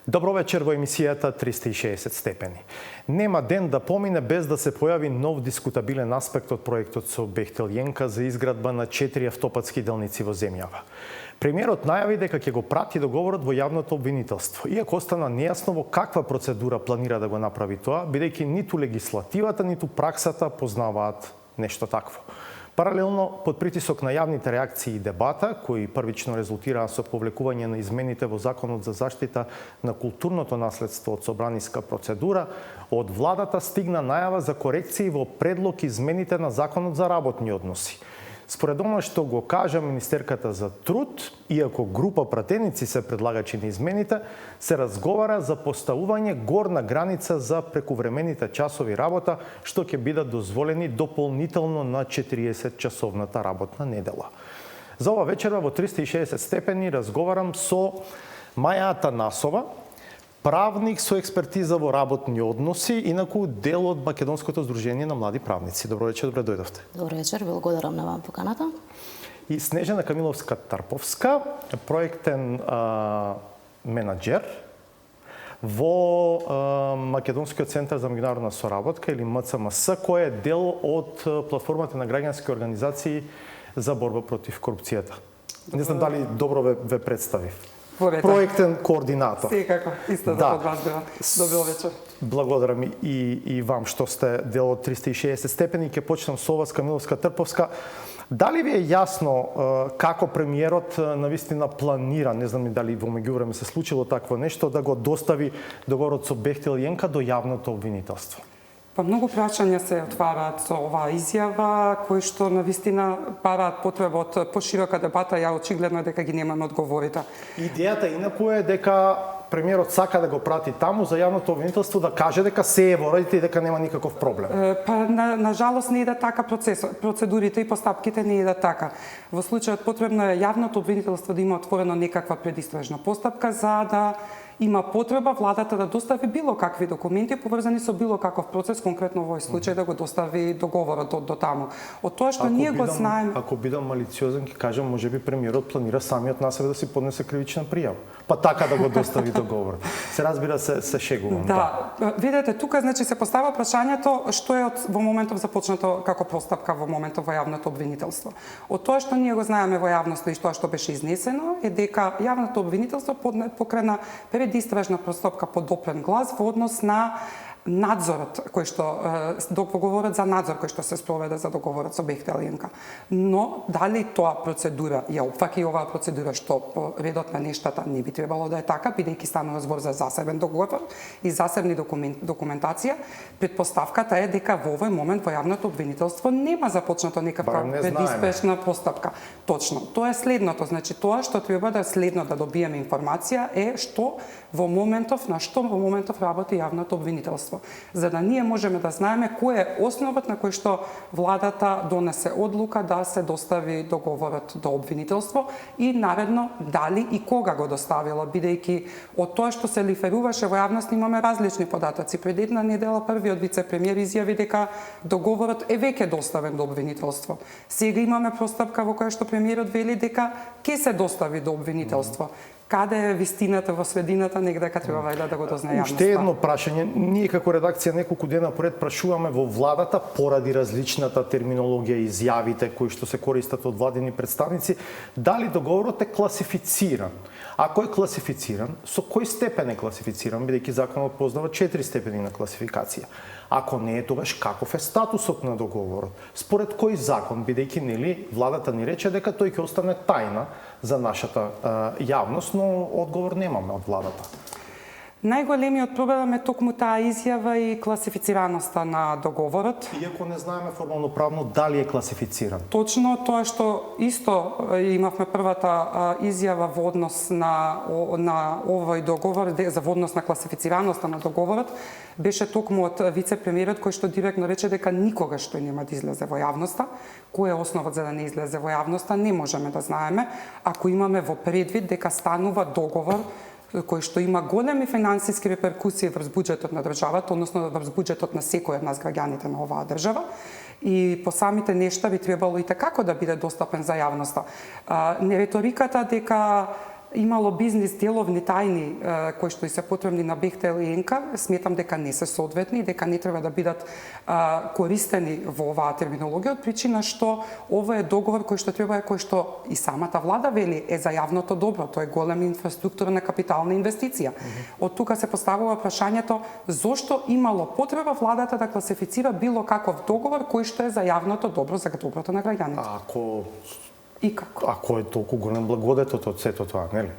Добро вечер во емисијата 360 степени. Нема ден да помине без да се појави нов дискутабилен аспект од проектот со Бехтел Јенка за изградба на 4 автопатски делници во земјава. Премиерот најави дека ќе го прати договорот во јавното обвинителство, иако остана нејасно во каква процедура планира да го направи тоа, бидејќи ниту легислативата, ниту праксата познаваат нешто такво. Паралелно, под притисок на јавните реакции и дебата, кои првично резултираа со повлекување на измените во Законот за заштита на културното наследство од собраниска процедура, од владата стигна најава за корекции во предлог измените на Законот за работни односи. Според оно што го кажа Министерката за труд, иако група пратеници се предлагачи на измените, се разговара за поставување горна граница за прекувремените часови работа, што ќе бидат дозволени дополнително на 40-часовната работна недела. За ова вечерва во 360 степени разговарам со Маја Атанасова, правник со експертиза во работни односи, инаку дел од Македонското здружение на млади правници. Добро вечер, добре дојдовте. Добро вечер, благодарам на вам поканата. И Снежана Камиловска-Тарповска, проектен менаџер во Македонскиот центар за меѓународна соработка или МЦМС, кој е дел од платформата на граѓански организации за борба против корупцијата. Не знам дали добро ве представив. Проектен координатор. Секако, исто да од вас била. Добро вечер. Благодарам и вам што сте дел од 360 степени. Ќе почнам со вас, Камиловска-Трповска. Дали ви е јасно како премиерот навистина планира, не знам дали во меѓувреме се случило такво нешто, да го достави договорот со Бехтел Јенка до јавното обвинителство? Па многу прашања се отвараат со оваа изјава, кои што навистина бараат потреба од поширока дебата, ја очигледно дека ги немаме одговорите. Идејата инаку е дека премиерот сака да го прати таму за јавното обвинителство да каже дека се е во редите и дека нема никаков проблем. Па на жалост не иде така процедурите и постапките не иде така. Во случајот потребно е јавното обвинителство да има отворено некаква предистражна постапка за да има потреба владата да достави било какви документи поврзани со било каков процес, конкретно во овој случај да го достави договорот до таму. Од тоа што ние го знаеме. Ако бидам малициозен, ќе кажам, можеби премиерот планира самиот на себе да си поднесе кривична пријава. Па така да го достави договорот. Се разбира, се шегувам. Да, видете, тука значи се постава прашањето што е во моментов започнато како постапка во моментов во јавното обвинителство. Од тоа што ние го знаеме во јавноста и тоа што беше изнесено е дека јавното обвинителство покрена предистражна постапка по допрен глас во однос на надзорот кој што договорот за надзор кој што се спроведе за договорот со Бехтел Јенка. Но дали тоа процедура ја опфаќа и оваа процедура што по редот на нештата не би требало да е така, бидејќи станува збор за засебен договор и засебни документација, предпоставката е дека во овој момент во јавното обвинителство нема започнато некаква предиспешна постапка. Точно. Тоа е следното, значи тоа што треба да следно да добиеме информација е што во моментов работи јавното обвинителство, за да ние можеме да знаеме кој е основот на кој што владата донесе одлука да се достави договорот до обвинителство и наредно дали и кога го доставила, бидејќи од тоа што се лиферуваше во јавност имаме различни податоци. Пред една недела првиот вице-премиер изјави дека договорот е веќе доставен до обвинителство. Сега имаме постапка во која што премиерот вели дека ќе се достави до обвинителство. Каде е вистината во средината, негде треба да го дознае јавноста. Уште едно прашање. Ние како редакција неколку дена поред прашуваме во владата поради различната терминологија и изјавите кои што се користат од владини представници, дали договорот е класифициран. Ако е класифициран, со кој степен е класифициран, бидејќи законот познава 4 степени на класификација. Ако не е, тогаш каков е статусот на договорот? Според кој закон, бидејќи нели владата ни рече дека тој ќе остане тајна за нашата јавност, но одговор немаме од владата. Најголемиот проблем е токму таа изјава и класифицираноста на договорот. Иако не знаеме формално правно дали е класифициран. Точно тоа што исто имавме првата изјава во однос на овој договор, во однос на класифицираноста на договорот, беше токму од вице-премиерот кој што директно рече дека никогаш тој нема да излезе во јавноста. Кој е основот за да не излезе во јавноста, не можеме да знаеме, ако имаме во предвид дека станува договор кој што има големи финансиски реперкусии врз буџетот на државата, односно врз буџетот на секој од нас граѓаните на оваа држава, и по самите нешта би требало и како да биде достапен за јавноста. Не риториката дека имало бизнис деловни тајни кои што и се потребни на Бехтел и Енка, сметам дека не се соодветни и дека не треба да бидат користени во оваа терминологија, од причина што ова е договор кој што треба, кој што и самата влада вели е за јавното добро, тоа е голема инфраструктурна капитална инвестиција. Од тука се поставува прашањето зошто имало потреба владата да класифицира било каков договор кој што е за јавното добро, за доброто на граѓаните. И како? Ако е толку голем благодетот од сето тоа, нели?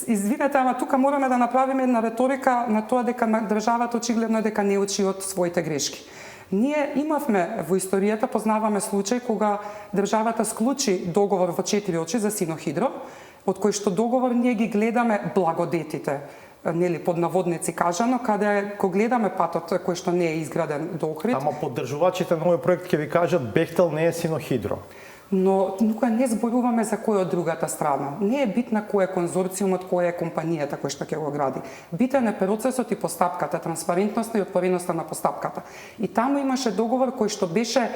Извинете, ама тука мораме да направиме една реторика на тоа дека државата очигледно дека не учи од своите грешки. Ние имавме во историјата, познаваме случај кога државата склучи договор во 4 очи за Синохидро, од кој што договор ние ги гледаме благодетите, нели под наводници кажано, каде го гледаме патот кој што не е изграден до Охрид. Ама поддржувачите на овој проект ќе ви кажат Бехтел не е Синохидро. Но тука не зборуваме за кој од другата страна. Не е битна кој е конзорциумот, која е компанијата која што ќе го гради. Битен е процесот и постапката, транспарентноста и отвореноста на постапката. И таму имаше договор кој што беше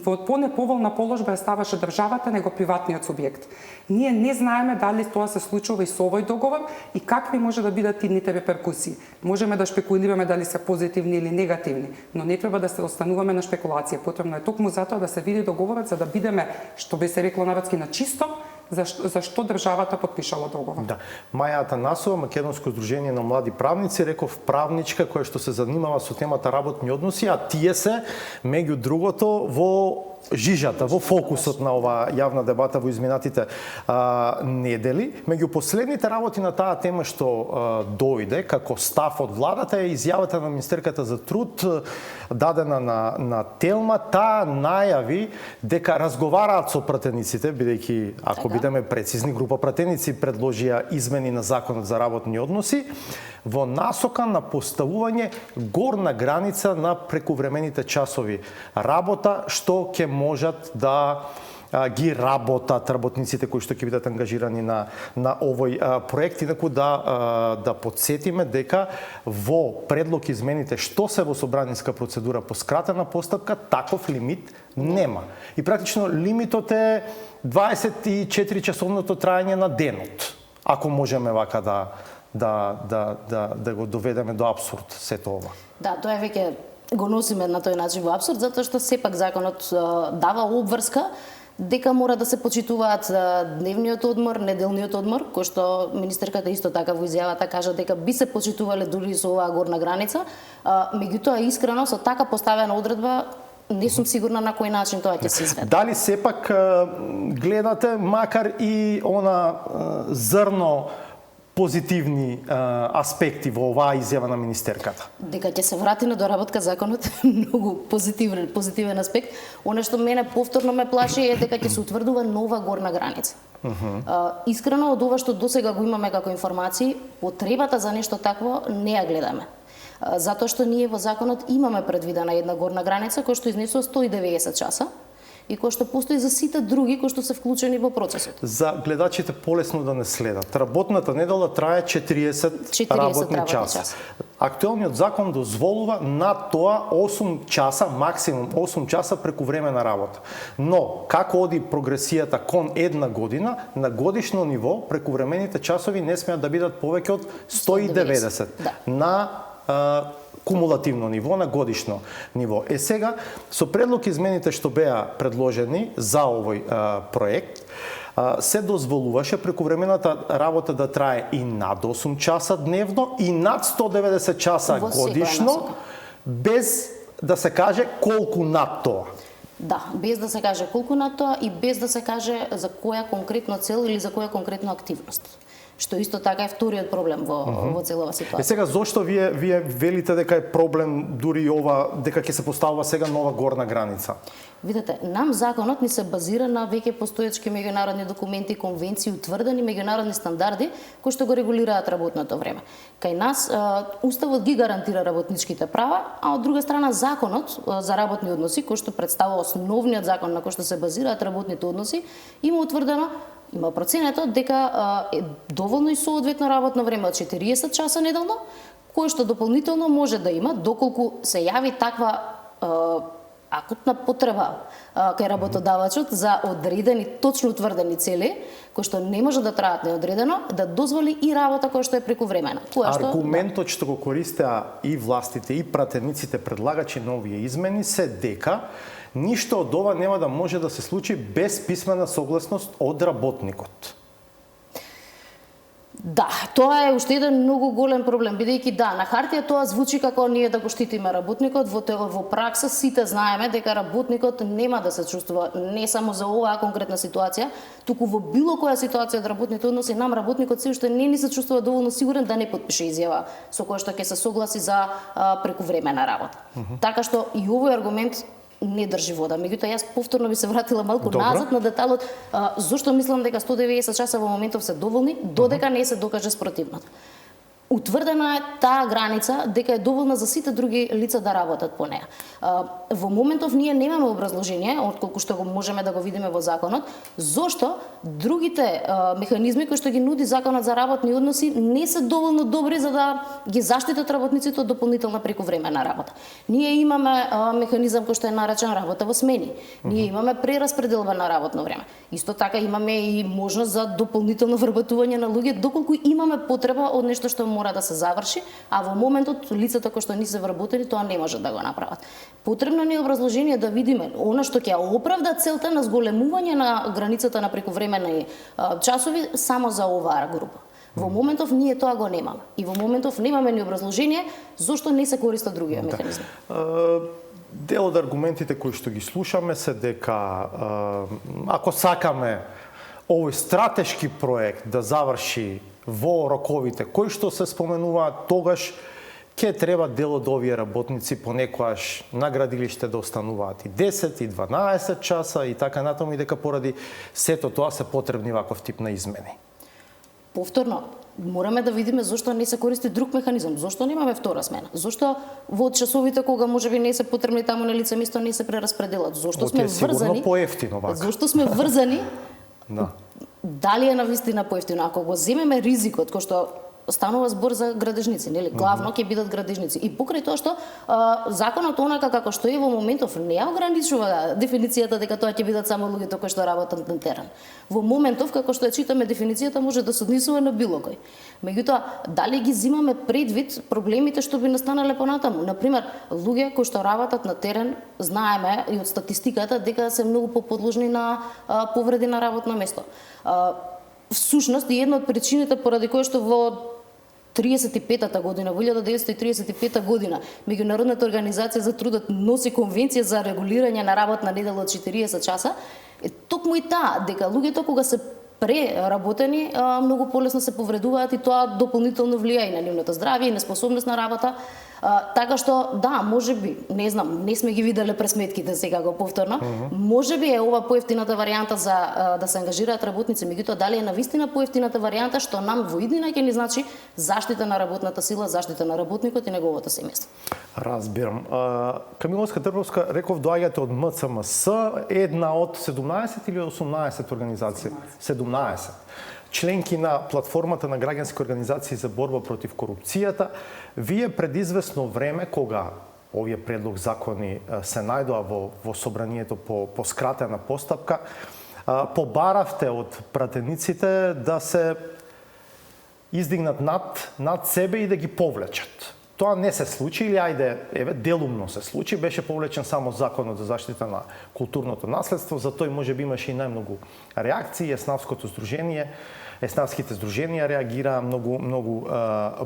во понеповолна положба ја ставаше државата него приватниот субјект. Ние не знаеме дали тоа се случува и со овој договор и какви може да бидат идните реперкусии. Можеме да шпекулираме дали се позитивни или негативни, но не треба да се остануваме на шпекулација. Потребно е токму затоа да се види договорот за да бидеме, што би се рекло народски, на чисто, за што државата подпишала договор. Да. Маја Атанасова, Македонско здружение на млади правници, реков правничка која што се занимава со темата работни односи, а тие се меѓу другото во жижата, во фокусот на оваа јавна дебата во изминатите недели. Меѓу последните работи на таа тема што дојде како став од владата е изјавата на министерката за труд дадена на Телма. Таа најави дека разговараат со пратениците, бидејќи ако бидеме прецизни, група пратеници предложија измени на законот за работни односи во насока на поставување горна граница на прековремените часови работа, што ќе можат да ги работат работниците кои што ќе бидат ангажирани на овој проект. Инаку да подсетиме дека во предлог измените што се во собранинска процедура по скратена постапка, таков лимит нема. И практично лимитот е 24 часовното траење на денот. Ако можеме вака да го доведеме до апсурд сето ова. Да, тоа е веќе го носиме на тој начин во апсурд, затоа што сепак законот дава обврска дека мора да се почитуваат дневниот одмор, неделниот одмор, кој што министерката исто така во изјавата кажа дека би се почитувале дури со оваа горна граница. Меѓутоа, искрено, со така поставена одредба, не сум сигурна на кој начин тоа ќе се изведе. Дали сепак гледате, макар и она зрно позитивни аспекти во оваа изјава на министерката? Дека ќе се врати на доработка законот, многу позитивен аспект. Оно што мене повторно ме плаши е дека ќе се утврдува нова горна граница. Искрено, од ова што досега го имаме како информации, потребата за нешто такво не ја гледаме. Затоа што ние во законот имаме предвидена една горна граница која што изнесува 190 часа и кој што постои за сите други кои што се вклучени во процесот. За гледачите полесно да не следат. Работната недела трае 40 работни часа. Актуелниот закон дозволува над тоа 8 часа, максимум 8 часа прековремена работа. Но како оди прогресијата кон една година, на годишно ниво прековремените часови не смеат да бидат повеќе од 190 на кумулативно ниво, на годишно ниво. Сега, со предлог измените што беа предложени за овој проект, се дозволуваше прековремената работа да трае и над 8 часа дневно и над 190 часа годишно, без да се каже колку над тоа. Да, без да се каже колку над тоа и без да се каже за која конкретно цел или за која конкретна активност. Што исто така е вториот проблем во целава ситуација. Сега зошто вие велите дека е проблем дури ова, дека ќе се поставува сега нова горна граница? Видете, нам законот ни се базира на веќе постоечки меѓународни документи, конвенции, утврдени меѓународни стандарди кои што го регулираат работното време. Кај нас уставот ги гарантира работничките права, а од друга страна законот за работни односи, кој што представува основниот закон на кој што се базираат работните односи, има утврдено, има проценето дека е доволно и соодветно работно време од 40 часа неделно, кое што дополнително може да има доколку се јави таква акутна потреба кај работодавачот за одредени, точно утврдени цели, кои што не може да траат неодредено, да дозволи и работа која што е прековремена. Аргументот што го користеа и властите и пратениците предлагачи на овие измени се дека ништо од ова нема да може да се случи без писмена согласност од работникот. Да, тоа е уште еден многу голем проблем, бидејќи на хартија тоа звучи како ние да го штитиме работникот, во пракса сите знаеме дека работникот нема да се чувствува не само за оваа конкретна ситуација, туку во било која ситуација од работните односи, нам работникот се уште не ни се чувствува доволно сигурен да не подпише изјава со која што ќе се согласи за прековремена работа. Така што и овој аргумент не држи вода. Меѓутоа, јас повторно би се вратила малку назад на деталот зошто мислам дека 190 часа во моментов се доволни, додека не се докаже спротивното. Утврдена е таа граница дека е доволна за сите други лица да работат по неа. Во моментов ние немаме образложение, отколку што го можеме да го видиме во законот, зошто другите механизми кои што ги нуди законот за работни односи не се доволно добри за да ги заштитат работниците од дополнителна прековремена работа. Ние имаме механизам кој што е наречен работа во смени. Ние имаме прераспределба на работно време. Исто така имаме и можност за дополнително вработување на луѓе доколку имаме потреба од нешто што мора да се заврши, а во моментот лицата кои што не се вработени тоа не може да го направат. Потребно ни е образложение да видиме она што ќе оправда целта на зголемување на границата на прековремени часови само за оваа група. Во моментов ние тоа го немаме. И во моментов немаме ни образложение зошто не се користат другија механизми. Дел од аргументите кои што ги слушаме се дека ако сакаме овој стратешки проект да заврши во роковите кои што се споменуваат, тогаш ќе треба дел од овие работници понекогаш на градилиште да остануваат и 10 и 12 часа и така натаму, и дека поради сето тоа се потребни ваков тип на измени. Повторно, мораме да видиме зошто не се користи друг механизам, зошто немаме втора смена, зошто во часовите кога можеби не се потребни таму на лице место не се прераспределат, зошто сме врзани, поевтино вака. Зошто сме врзани, да. Дали е навистина поевтино, ако го земеме ризикот кој што станува збор за градежници, нели? Главно ќе бидат градежници. И покрај тоа што законот онака како што е во моментов не ја ограничува дефиницијата дека тоа ќе бидат само луѓето кои што работат на терен. Во моментов како што ја читаме дефиницијата може да се однесува на било кој. Меѓутоа, дали ги зимаме предвид проблемите што би настанале понатаму? Например, луѓе кои што работат на терен, знаеме и од статистиката дека се многу поподложни на повреди на работно место. Всушност, една од причините поради кои што во 35-та година, во 1935 година, Меѓународната организација за трудот носи конвенција за регулирање на работна недела од 40 часа, е токму и таа, дека луѓето кога се преработени, многу полесно се повредуваат и тоа дополнително влијае и на нивното здравје и неспособност на работа. Така што, да, можеби, не знам, не сме ги виделе пресметките сега го повторно, можеби е ова поевтината варијанта за да се ангажираат работници, меѓутоа дали е навистина поевтината варијанта што нам во иднина ќе ни значи заштита на работната сила, заштита на работникот и неговото семејство. Разбирам. Камила Скадрбовска, реков доаѓате од МЦМС, една од 17 или 18 организации? 17. Членки на платформата на граѓански организации за борба против корупцијата, вие пред известно време, кога овие предлог закони се најдоа во собранието по скратена постапка, побаравте од пратениците да се издигнат над себе и да ги повлечат. Тоа не се случи или делумно се случи, беше повлечен само законот за заштита на културното наследство, за тој можеби имаше и најмногу реакции, Еснавските здруженија реагираа многу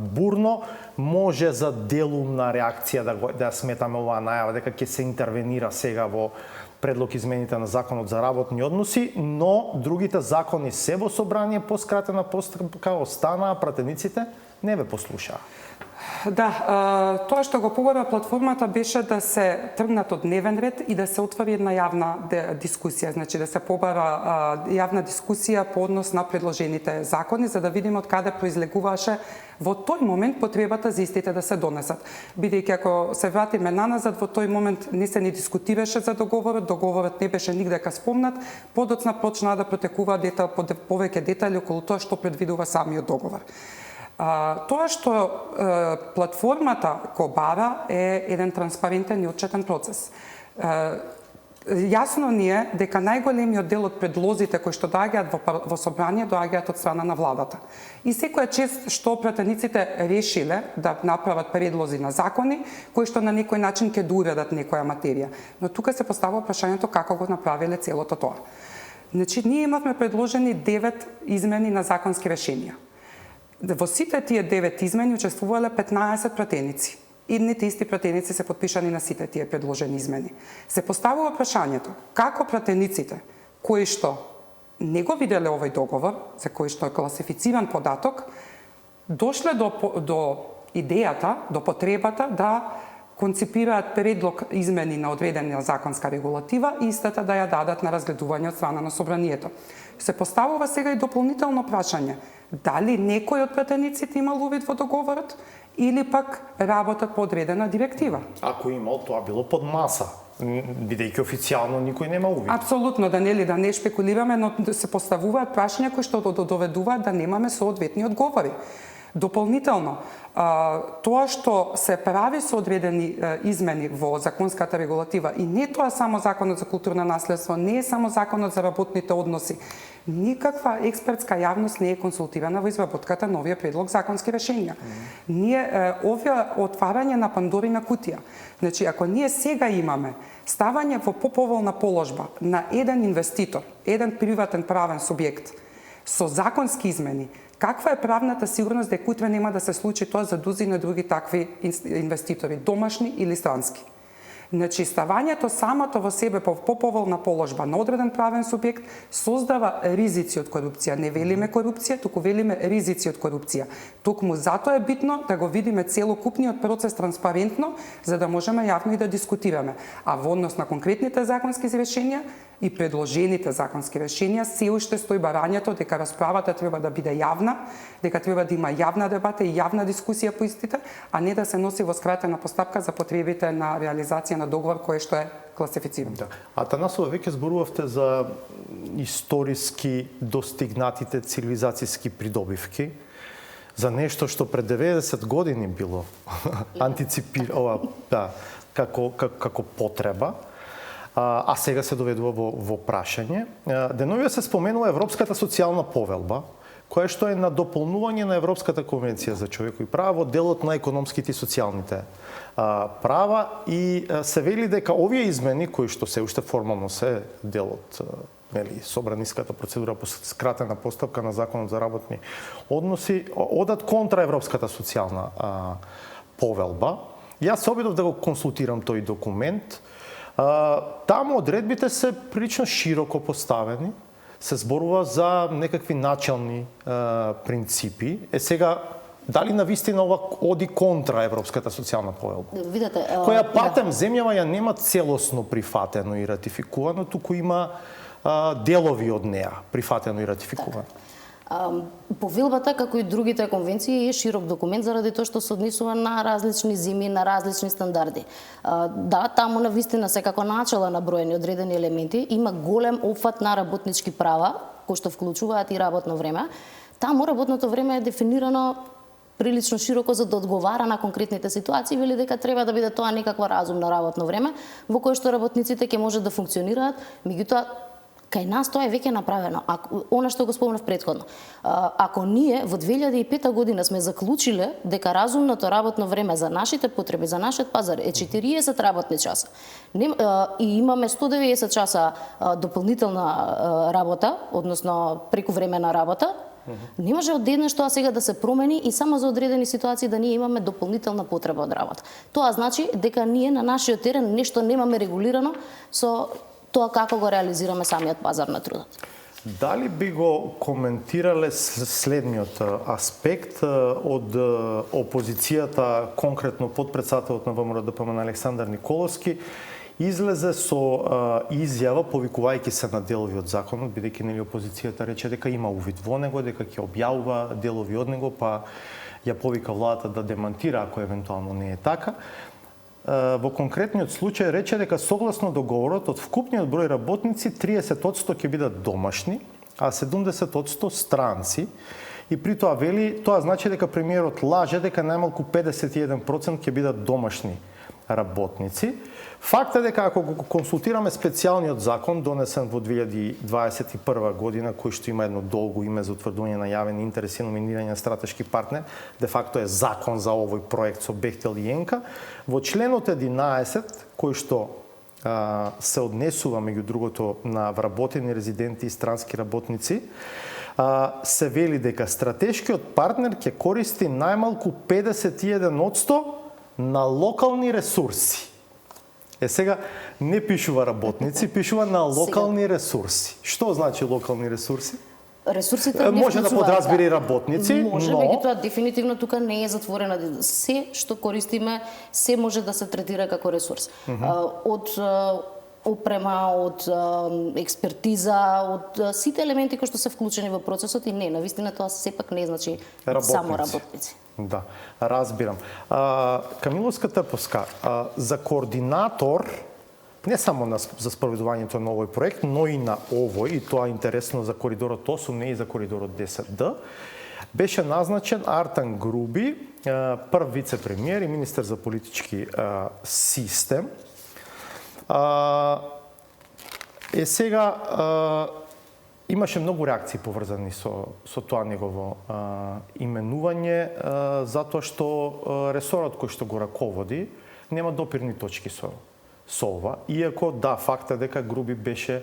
бурно. Може за делумна реакција да сметаме оваа најава дека ќе се интервенира сега во предлог измените на законот за работни односи, но другите закони се во собрание по скратена постапка останаа, пратениците не ве послушаа. Да, тоа што го побара платформата беше да се тргнат од дневен ред и да се отвори една јавна дискусија, значи да се побара јавна дискусија по однос на предложените закони, за да видиме од каде произлегуваше во тој момент потребата за истите да се донесат. Бидејќи ако се вратиме наназад, во тој момент не се ни дискутираше за договорот не беше нигде спомнат, подоцна почнаа да протекуваат повеќе детали околу тоа што предвидува самиот договор. Тоа што платформата го бара е еден транспарентен и отчетен процес. Јасно ни е дека најголемиот дел од предлозите кои што доаѓаат во собрание доаѓаат од страна на владата. И секоја чест што пратениците решиле да направат предлози на закони кои што на некој начин ќе доуредат некоја материја. Но тука се поставува прашањето како го направиле целото тоа. Значи, ние имавме предложени 9 измени на законски решенија. Во сите тие 9 измени учествувале 15 пратеници. Едните исти пратеници се подпишани на сите тие предложени измени. Се поставува прашањето како пратениците кои што не го виделе овој договор, за кој што е класифициран податок, дошле до идејата, до потребата да конципираат предлог измени на одредена законска регулатива и истата да ја дадат на разгледување од страна на собранието. Се поставува сега и дополнително прашање: дали некој од пратениците имал увид во договорот или пак работат по одредена директива? Ако имал, тоа било под маса, бидејќи официјално никој нема увид. Апсолутно, да не шпекулираме, но се поставуваат прашања кои што доведуваат да немаме соодветни одговори. Дополнително, тоа што се прави со одредени измени во законската регулатива, и не тоа само Законот за културно наследство, не е само Законот за работните односи, никаква експертска јавност не е консултирана во изработката на овие предлог законски решенија. Овие отварање на Пандорина кутија. Значи, ако ние сега имаме ставање во поповолна положба на еден инвеститор, еден приватен правен субјект со законски измени, каква е правната сигурност дека утре нема да се случи тоа за дузина други такви инвеститори, домашни или странски? Значи, ставањето самото во себе по поповолна положба на одреден правен субјект создава ризици од корупција. Не велиме корупција, туку велиме ризици од корупција. Токму затоа е битно да го видиме целокупниот процес транспарентно, за да можеме јавно и да дискутираме. А во однос на конкретните законски решенија и предложените законски решенија, се уште стои барањето дека расправата треба да биде јавна, дека треба да има јавна дебата и јавна дискусија по истите, а не да се носи во скратена постапка за потребите на реализација на договор кој што е класифициран. Да. Атанасова, веќе зборувавте за историски достигнатите цивилизацијски придобивки, за нешто што пред 90 години било како потреба, а сега се доведува во прашање. Деновија се споменува Европската социјална повелба, која што е на дополнување на Европската конвенција за човекови права во делот на економските и социјалните права, и се вели дека овие измени, кои што се уште формално се дел од собраниската процедура по скратена постапка на Законот за работни односи, одат контра Европската социјална повелба. Јас се обидов да го консултирам тој документ. Таму одредбите се прилично широко поставени, се зборува за некакви начални принципи. Сега, дали навистина ова оди контра Европската социјална повелба? Видете, која патем земјава ја нема целосно прифатено и ратификувано, туку има делови од неа прифатено и ратификувано. Повелбата, како и другите конвенции, е широк документ заради тоа што се однесува на различни земји, на различни стандарди. Да, таму навистина секако начала наброени одредени елементи, има голем опфат на работнички права, кои што вклучуваат и работно време. Таму работното време е дефинирано прилично широко за да одговара на конкретните ситуации, вели дека треба да биде тоа некаква разумна работно време во кое што работниците ќе можат да функционираат, меѓутоа кај нас тоа е веќе направено. Она што го спомнав претходно. Ако ние во 2005 година сме заклучиле дека разумното работно време за нашите потреби, за нашиот пазар е 40 работни часа, и имаме 190 часа дополнителна работа, односно прекувремена работа, не може одеднаш тоа сега да се промени и само за одредени ситуации да ние имаме дополнителна потреба од работа. Тоа значи дека ние на нашиот терен нешто немаме регулирано со тоа како го реализираме самиот пазар на трудот. Дали би го коментирале следниот аспект од опозицијата, конкретно подпредседателот на ВМРО-ДПМН Александар Николовски, излезе со изјава повикувајќи се на делови од законот, бидејќи нели опозицијата рече дека има увид во него, дека ќе објавува делови од него, па ја повика владата да демантира ако евентуално не е така. Во конкретниот случај рече дека согласно договорот од вкупниот број работници 30% ќе бидат домашни, а 70% странци. И при тоа вели, тоа значи дека премиерот лаже дека најмалку 51% ќе бидат домашни работници. Факт е дека ако го консултираме специјалниот закон донесен во 2021 година, кој што има едно долго име за утврдување на јавен интерес и номинирање на стратешки партнер, де факто е закон за овој проект со Бехтел и Јенка, во членот 11 кој што се однесува меѓу другото на вработени резиденти и странски работници, се вели дека стратешкиот партнер ќе користи најмалку 51% на локални ресурси. Сега не пишува работници, пишува на локални ресурси. Што значи локални ресурси? Ресурсите може да подразбира и работници, може, но меѓутоа дефинитивно тука не е затворена. Се што користиме, се може да се третира како ресурс. Од опрема, од експертиза, од сите елементи кои што се вклучени во процесот и не, навистина тоа сепак не значи само работници. Да, разбирам. Камиловска Трповска, за координатор не само за спроведувањето на овој проект, но и на овој, и тоа интересно за коридорот 8, не и за коридорот 10Д, беше назначен Артан Груби, прв вице-премиер и министер за политички систем. Сега имаше многу реакции поврзани со тоа негово именување, затоа што ресорот кој што го раководи нема допирни точки со ова, иако да, факт е дека Груби беше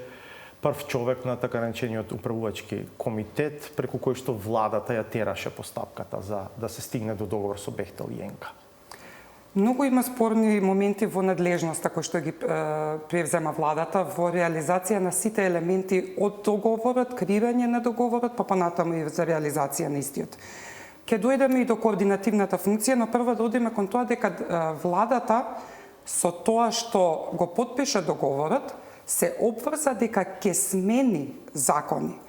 прв човек на така наречениот управувачки комитет преку кој што владата ја тераше постапката за да се стигне до договор со Бехтел и Јенка. Многу има спорни моменти во надлежноста кои што ги превзема владата во реализација на сите елементи од договорот, креирање на договорот, па понатаму и за реализација на истиот. Ке дојдеме и до координативната функција, но прво да одиме кон тоа дека владата со тоа што го потпише договорот се обврза дека ќе смени закони.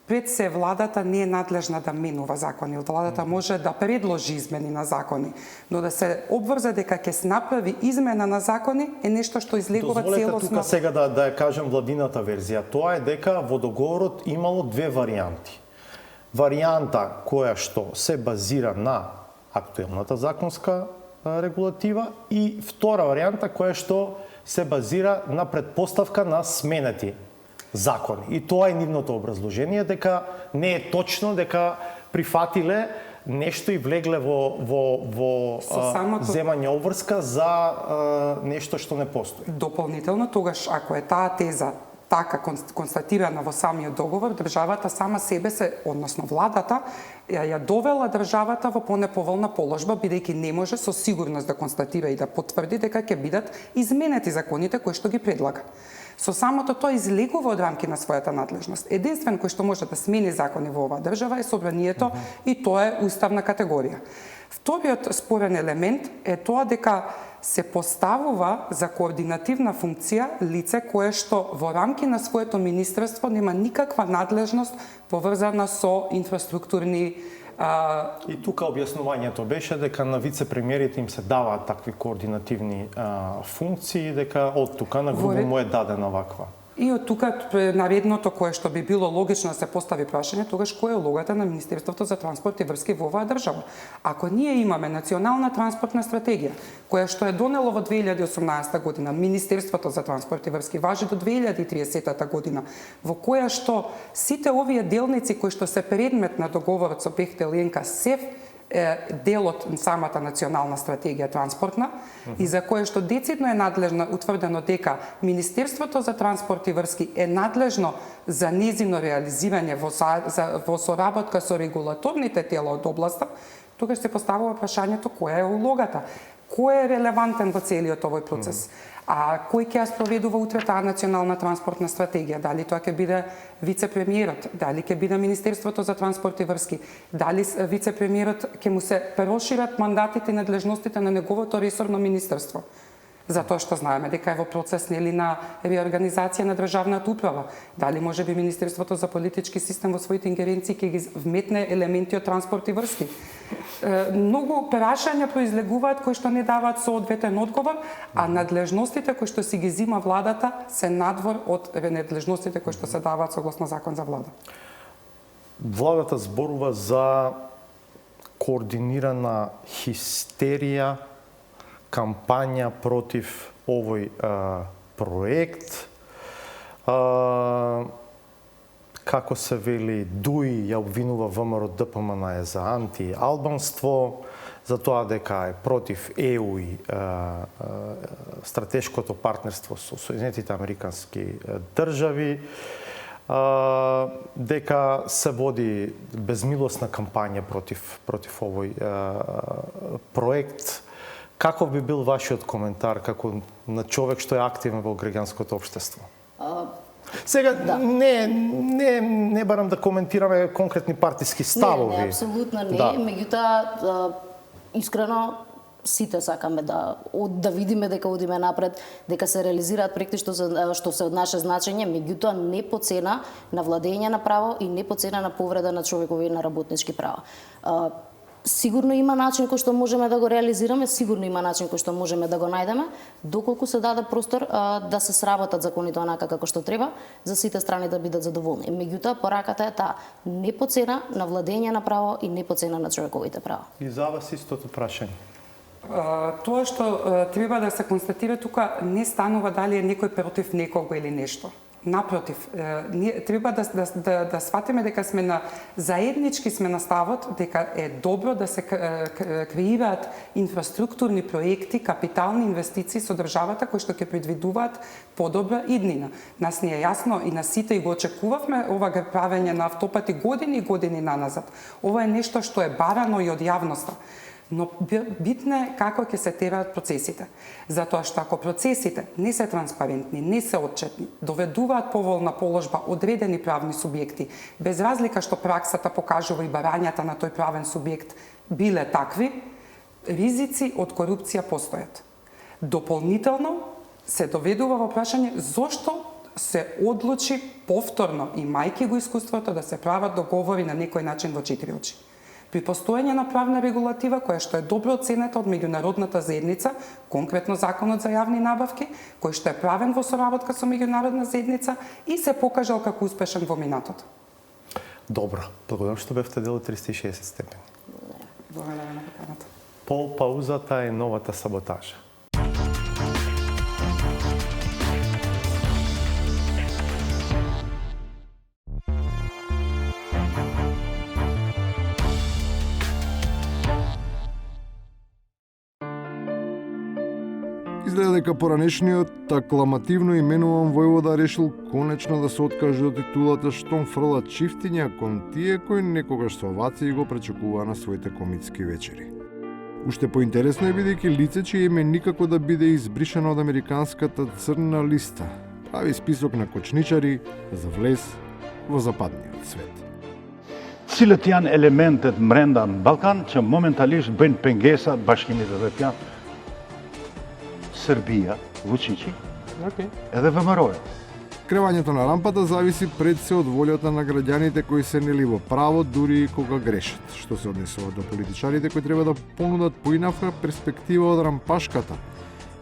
Пред се владата не е надлежна да менува закони. Владата може да предложи измени на закони, но да се обврза дека ќе се направи измена на закони е нешто што излегува целосно. Дозволете тука сега да ја кажем владината верзија. Тоа е дека во договорот имало две варијанти. Варијанта која што се базира на актуелната законска регулатива и втора варијанта која што се базира на предпоставка на сменети закони. И тоа е нивното образложение, дека не е точно дека прифатиле нешто и влегле во земање обврска за нешто што не постои. Дополнително, тогаш ако е таа теза така констатирана во самиот договор, државата сама себе се, односно владата, ја довела државата во понеповолна положба, бидејќи не може со сигурност да констатира и да потврди дека ќе бидат изменети законите кои што ги предлага. Со самото тоа излегува од рамки на својата надлежност. Единствен кој што може да смени закони во оваа држава е собранието и тоа е уставна категорија. Вториот спорен елемент е тоа дека се поставува за координативна функција лице кое што во рамки на своето министерство нема никаква надлежност поврзана со инфраструктурни И тука објаснувањето беше дека на вице-премиерите им се даваат такви координативни функции, дека од тука на Груби му е дадена ваква. И од тука наредното кое што би било логично да се постави прашање, тогаш која е улогата на Министерството за транспорт и врски во оваа држава? Ако ние имаме национална транспортна стратегија, која што е донело во 2018 година, Министерството за транспорт и врски важи до 2030 година, во која што сите овие делници кои што се предмет на договорот со Бехтел и Јенка се дел од самата национална стратегија транспортна и за кое што децидно е надлежно утврдено дека Министерството за транспорт и врски е надлежно за незино реализирање во соработка со регулаторните тела од областа, тогаш се поставува прашањето која е улогата, кој е релевантен во целиот овој процес. А кој ќе ја спроведува утре таа национална транспортна стратегија? Дали тоа ќе биде вице-премиерот? Дали ќе биде Министерството за транспорт и врски? Дали вице-премиерот ќе му се прошират мандатите и надлежностите на неговото ресорно министерство? Затоа што знаеме дека е во процес нели на реорганизација на државната управа. Дали можеби Министерството за политички систем во своите ингеренции ќе ги вметне елементи од транспорт и врски? Многу прашања произлегуваат кои што не даваат соодветен одговор, а надлежностите кои што си ги зима владата се надвор од надлежностите кои што се даваат согласно закон за влада. Владата зборува за координирана хистерија кампања против овој проект. Како се вели, ДУИ ја обвинува ВМРО ДПМН за антиалбанство, за тоа дека е против ЕУ и стратешкото партнерство со Соединетите Американски држави, дека се води безмилосна кампања против овој проект. Каков би бил вашиот коментар како на човек што е активен во граѓанското општество? Сега не барам да коментираме конкретни партиски ставови. Не, апсолутно не. Да. Меѓутоа, искрено, сите сакаме да видиме дека одиме напред, дека се реализираат проекти што се од наше значење, меѓутоа не по цена на владење на право и не по цена на повреда на човекови и на работнички права. Сигурно има начин кој што можеме да го реализираме, сигурно има начин кој што можеме да го најдеме, доколку се даде простор да се сработат законите онака како што треба, за сите страни да бидат задоволни. Меѓутоа, пораката е таа, не по цена на владење на право и не по цена на човековите права. И за вас истото прашање. Тоа што треба да се констатира тука не станува дали е некој против некого или нешто. Напротив, треба да сватиме дека сме на заеднички сме на ставот дека е добро да се креираат инфраструктурни проекти, капитални инвестиции со државата кои што ќе предвидуваат подобра иднина. Нас ни е јасно и на сите и го очекувавме ова правење на автопати години и години наназад. Ова е нешто што е барано и од јавноста. Но битно е како ќе се тераат процесите. Затоа што ако процесите не се транспарентни, не се отчетни, доведуваат поволна положба одредени правни субјекти, без разлика што праксата покажува и барањата на тој правен субјект биле такви, ризици од корупција постојат. Дополнително се доведува во прашање зошто се одлучи повторно, имајќи го искуството, да се прават договори на некој начин во 4 очи. При постоење на правна регулатива која што е добро оценета од меѓународната заедница, конкретно Законот за јавни набавки, кој што е правен во соработка со меѓународна заедница и се покажал како успешен во минатото. Добро, благодарам што бевте дел од 360 степени. Благодарам на поканата. По паузата е новата саботажа. Изгледа дека поранешниот акламативно именуван војвода решил конечно да се откаже од титулата штом фрла чифтиња кон тие кои некогаш со овации го пречекуваа на своите комитски вечери. Уште поинтересно е бидејќи лице чие име никако да биде избришано од американската црна листа, прави список на кочничари за влез во западниот свет. Cilët janë elementet mrenda në Ballkan që momentalisht bëjnë pengesa bashkimit evropian? Србија, Вучичи, edhe ВМРО-е. Кревањето на рампата зависи пред се од волјата на граѓаните кои се нели во право дури и кога грешат, што се однесува до политичарите кои треба да понудат поинаква перспектива од рампашката.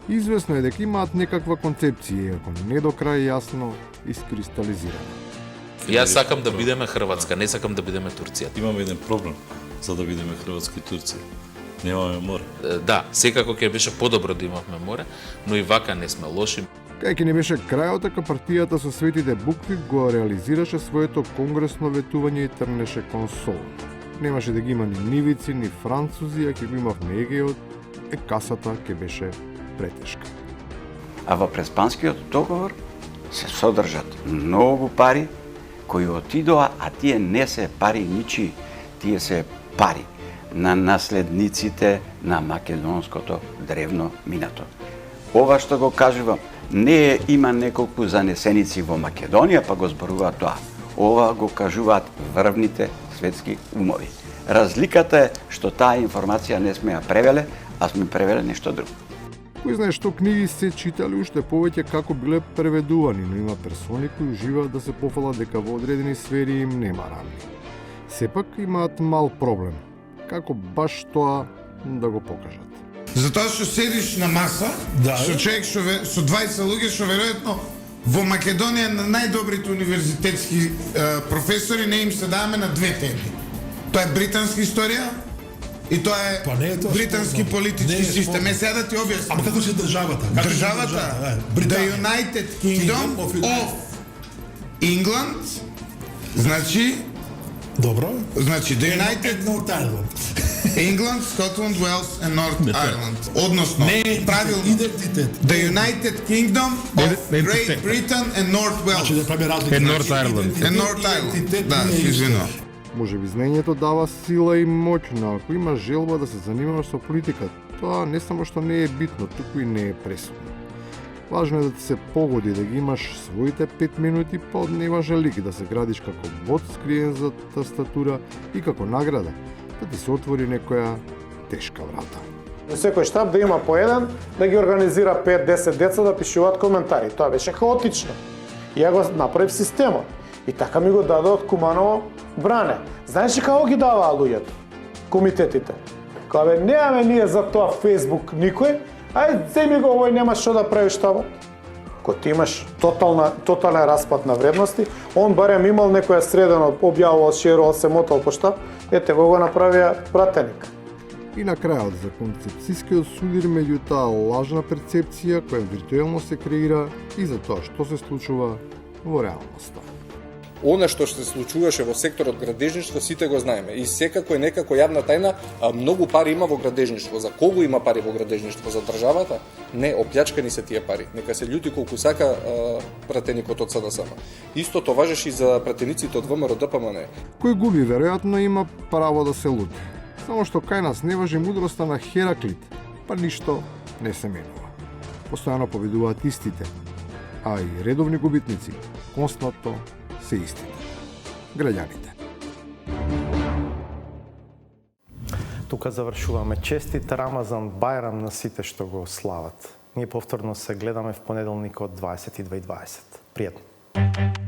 Известно е дека имаат некаква концепција, иако не до крај јасно искристализирана. Јас сакам да бидеме Хрватска, не сакам да бидеме Турција. Имаме еден проблем за да бидеме Хрватска и Турција. Немаме море. Да, секако ќе беше подобро да имавме море, но и вака не сме лоши. Кај не беше крајот, дека партијата со светите букви го реализираше своето конгресно ветување и трнеше кон сол. Немаше да ги има ни нивици, ни французи, а ќе го имавме Егеот, касата ќе беше претешка. А во Преспанскиот договор се содржат многу пари кои отидоа, а тие не се пари ничи, тие се пари на наследниците на македонското древно минато. Ова што го кажувам, не има неколку занесеници во Македонија, па го зборуваат тоа. Ова го кажуваат врвните светски умови. Разликата е што таа информација не сме ја превеле, а сме превеле нешто друго. Кој знае што книги се читали уште повеќе како биле преведувани, но има персони кои уживаат да се пофалат дека во одредени сфери им нема рамни. Сепак имаат мал проблем. Како баш тоа да го покажат. Затоа што седиш на маса, со човек со 20 луѓе што веројатно во Македонија на најдобрите универзитетски професори не им се даваме на две теми. Тоа е британска историја И тоа е Па не е тоа британски спорно. политички Не е систем. спорно. Сега да ти објаснам. Ама како се државата? Како се Државата, држава? the Британија. United Kingdom of England, значи, Добро. значи, the United North Ireland. England, Scotland, Wales and North Ireland. Односно, Не правилно, идентитет. the United Kingdom of Great Britain and North Значи Wales. да прави разлика. And North Ireland. And North Ireland. Да, се извинувам. Може би знаењето дава сила и моќ, но ако има желба да се занимаваш со политика, тоа не само што не е битно, туку и не е пресудно. Важно е да ти се погоди, да ги имаш своите 5 минути, па од не важен лик да се градиш како бот скриен за тастатура и како награда, да ти се отвори некоја тешка врата. На секој штаб да има по еден, да ги организира 5-10 деца да пишуваат коментари. Тоа беше хаотично. И ја го направив системот. И така ми го даде од Куманово Бране. Знаеш ли како ги даваа луѓето? Комитетите. Кога бе, немаме ние за тоа Фейсбук никој, ај земи го овој, нема што да правиш штабот. Кога ти имаш тотален распад на вредности, он барем имал некоја средено објавувал, шерувал, се мотал по штаб, ете го направија пратеник. И на крајот за концепцијскиот судир меѓу таа лажна перцепција која виртуелно се креира и за тоа што се случува во реалноста. Она што се случуваше во секторот градежништво, сите го знаеме. И секако е некако јавна тајна, многу пари има во градежништво. За кого има пари во градежништво? За државата? Не, оплячкани се тие пари. Нека се љути колку сака пратеникот од СДСМ. Истото важеше и за пратениците од ВМРО ДПМН. Кој губи, веројатно има право да се луди. Само што кај нас не важи мудроста на Хераклит, па ништо не се менува. Постојано победуваат истите, а и редовни губитници константно се истите. Граѓаните. Тука завршуваме. Честит Рамазан Бајрам на сите што го слават. Ние повторно се гледаме в понеделник од 22:20. Пријатно.